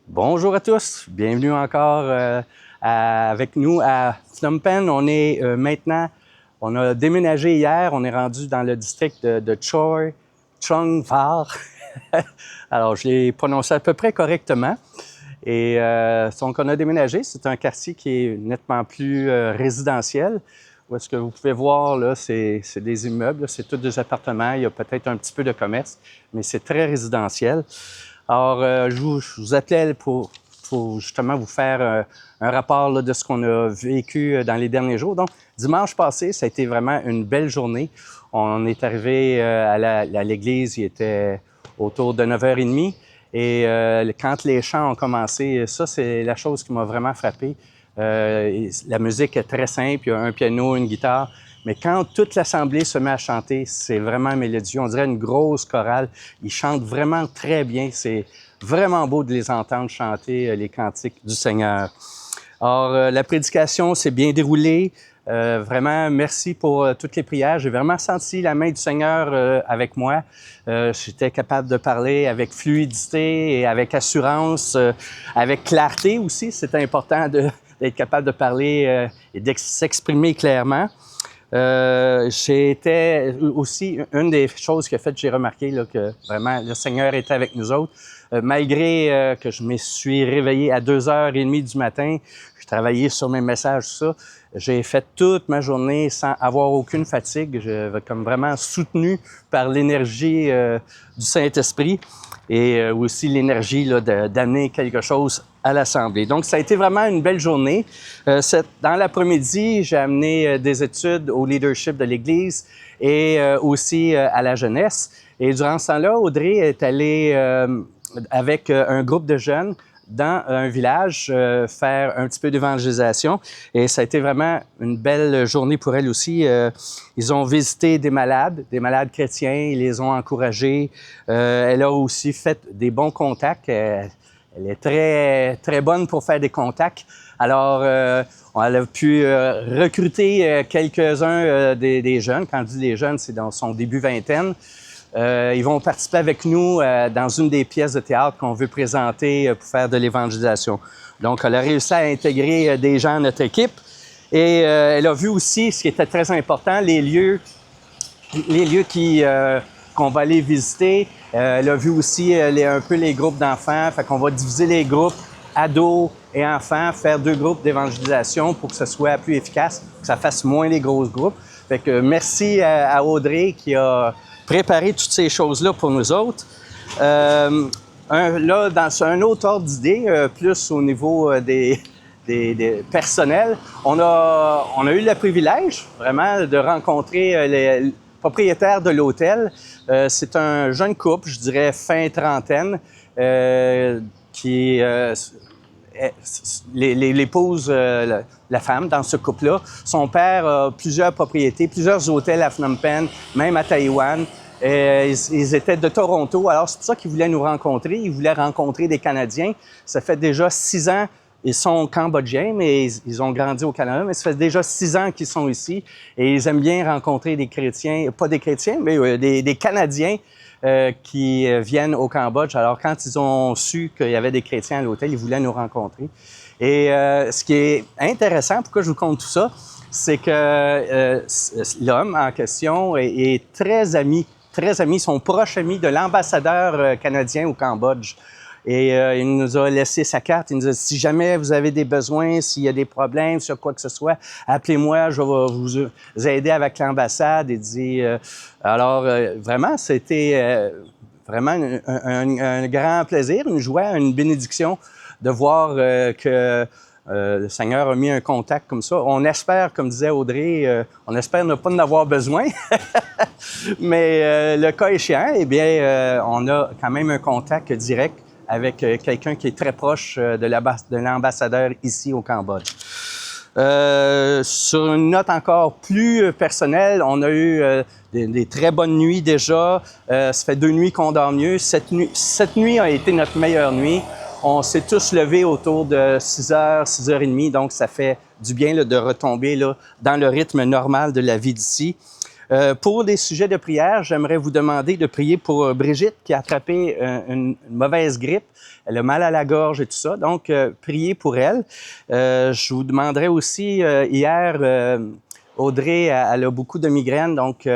Bonjour à tous, bienvenue encore avec nous à Phnom Penh. On a déménagé hier, on est rendu dans le district de Choi Trong Var. Alors, je l'ai prononcé à peu près correctement. Et donc, on a déménagé, c'est un quartier qui est nettement plus résidentiel. Où est-ce que vous pouvez voir, là, c'est des immeubles, c'est tous des appartements, il y a peut-être un petit peu de commerce, mais c'est très résidentiel. Alors, je vous appelais pour justement vous faire un rapport là, de ce qu'on a vécu dans les derniers jours. Donc, dimanche passé, ça a été vraiment une belle journée. On est arrivé à l'église, il était autour de 9h30. Et quand les chants ont commencé, ça, c'est la chose qui m'a vraiment frappé. La musique est très simple, il y a un piano, une guitare. Mais quand toute l'assemblée se met à chanter, c'est vraiment mélodieux. On dirait une grosse chorale. Ils chantent vraiment très bien. C'est vraiment beau de les entendre chanter les cantiques du Seigneur. Alors, la prédication s'est bien déroulée. Vraiment, merci pour toutes les prières. J'ai vraiment senti la main du Seigneur avec moi. J'étais capable de parler avec fluidité et avec assurance, avec clarté aussi. C'est important d'être capable de parler et de s'exprimer clairement. C'était aussi une des choses que j'ai remarqué là, que vraiment le Seigneur était avec nous autres. Malgré que je me suis réveillé à 2h30 du matin, je travaillais sur mes messages, tout ça. J'ai fait toute ma journée sans avoir aucune fatigue. Je comme vraiment soutenu par l'énergie du Saint-Esprit et aussi l'énergie d'amener quelque chose à l'Assemblée. Donc, ça a été vraiment une belle journée. Dans l'après-midi, j'ai amené des études au leadership de l'Église et aussi à la jeunesse. Et durant ce temps-là, Audrey est allée avec un groupe de jeunes dans un village, faire un petit peu d'évangélisation. Et ça a été vraiment une belle journée pour elle aussi. Ils ont visité des malades chrétiens, ils les ont encouragés. Elle a aussi fait des bons contacts. Elle est très, très bonne pour faire des contacts. Alors, elle a pu recruter quelques-uns des jeunes. Quand je dis les jeunes, c'est dans son début vingtaine. Ils vont participer avec nous dans une des pièces de théâtre qu'on veut présenter pour faire de l'évangélisation. Donc, elle a réussi à intégrer des gens à notre équipe. Et elle a vu aussi, ce qui était très important, les lieux qu'on va aller visiter. Elle a vu aussi un peu les groupes d'enfants. Fait qu'on va diviser les groupes ados et enfants, faire 2 groupes d'évangélisation pour que ce soit plus efficace, que ça fasse moins les gros groupes. Fait que merci à Audrey qui a préparé toutes ces choses-là pour nous autres. Là, dans un autre ordre d'idée, plus au niveau des personnels, on a eu le privilège vraiment de rencontrer les propriétaires de l'hôtel. C'est un jeune couple, je dirais fin trentaine, qui l'épouse, la femme dans ce couple-là. Son père a plusieurs propriétés, plusieurs hôtels à Phnom Penh, même à Taïwan. Ils étaient de Toronto, alors c'est pour ça qu'ils voulaient nous rencontrer. Ils voulaient rencontrer des Canadiens. Ça fait déjà 6 ans. Ils sont cambodgiens, mais ils ont grandi au Canada, mais ça fait déjà 6 ans qu'ils sont ici. Et ils aiment bien rencontrer des chrétiens, pas des chrétiens, mais des Canadiens qui viennent au Cambodge. Alors, quand ils ont su qu'il y avait des chrétiens à l'hôtel, ils voulaient nous rencontrer. Et ce qui est intéressant, pourquoi je vous compte tout ça, c'est que l'homme en question est très ami, son proche ami de l'ambassadeur canadien au Cambodge. Et il nous a laissé sa carte. Il nous a dit, si jamais vous avez des besoins, s'il y a des problèmes sur quoi que ce soit, appelez-moi, je vais vous aider avec l'ambassade. Il dit, alors, vraiment, c'était vraiment un grand plaisir, une joie, une bénédiction de voir que le Seigneur a mis un contact comme ça. On espère, comme disait Audrey, on espère ne pas en avoir besoin. Mais le cas échéant, eh bien, on a quand même un contact direct avec quelqu'un qui est très proche de l'ambassadeur ici au Cambodge. Sur une note encore plus personnelle, on a eu des très bonnes nuits déjà. Ça fait 2 nuits qu'on dort mieux. Cette nuit a été notre meilleure nuit. On s'est tous levés autour de 6h, 6h30, donc ça fait du bien là, de retomber là, dans le rythme normal de la vie d'ici. Pour des sujets de prière, j'aimerais vous demander de prier pour Brigitte qui a attrapé une mauvaise grippe. Elle a mal à la gorge et tout ça. Donc, priez pour elle. Je vous demanderais aussi, hier, Audrey, elle a beaucoup de migraines, donc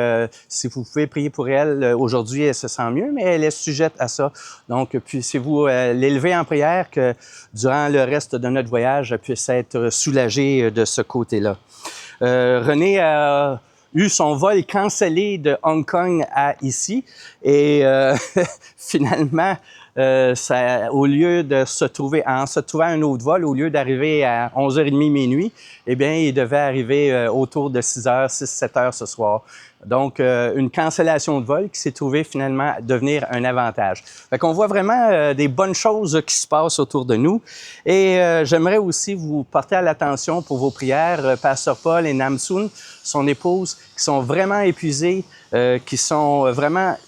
si vous pouvez prier pour elle, aujourd'hui, elle se sent mieux, mais elle est sujette à ça. Donc, puissiez-vous l'élever en prière que durant le reste de notre voyage, elle puisse être soulagée de ce côté-là. René a eu son vol cancellé de Hong Kong à ici et finalement, au lieu de se trouver, en se trouvant un autre vol, au lieu d'arriver à 11h30 minuit, eh bien, il devait arriver autour de 6h, 7h ce soir. Donc, une cancellation de vol qui s'est trouvée finalement devenir un avantage. Fait qu'on voit vraiment des bonnes choses qui se passent autour de nous. Et j'aimerais aussi vous porter à l'attention pour vos prières, Pasteur Paul et Namsoon, son épouse, qui sont vraiment épuisés, ils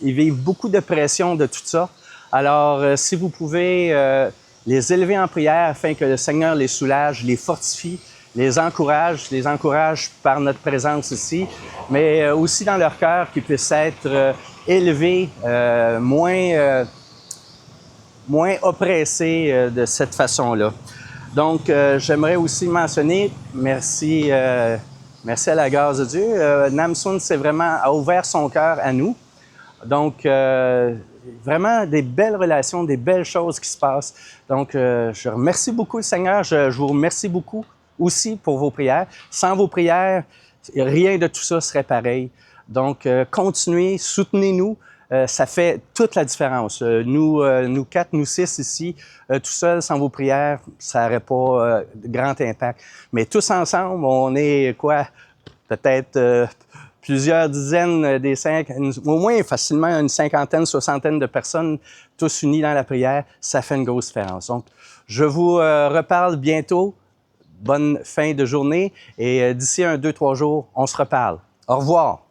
vivent beaucoup de pression de tout ça. Alors, si vous pouvez les élever en prière afin que le Seigneur les soulage, les fortifie, les encourage par notre présence ici, mais aussi dans leur cœur qu'ils puissent être élevés, moins oppressés de cette façon-là. Donc, j'aimerais aussi mentionner, merci à la grâce de Dieu, Namsoon a ouvert son cœur à nous. Donc, vraiment des belles relations, des belles choses qui se passent. Donc, je remercie beaucoup le Seigneur. Je vous remercie beaucoup aussi pour vos prières. Sans vos prières, rien de tout ça serait pareil. Donc, continuez, soutenez-nous. Ça fait toute la différence. Nous 4, nous 6 ici, tout seul, sans vos prières, ça n'aurait pas de grand impact. Mais tous ensemble, on est quoi? Peut-être plusieurs dizaines, au moins facilement une cinquantaine, soixantaine de personnes, tous unis dans la prière, ça fait une grosse différence. Donc, je vous reparle bientôt. Bonne fin de journée et d'ici 2-3 jours, on se reparle. Au revoir.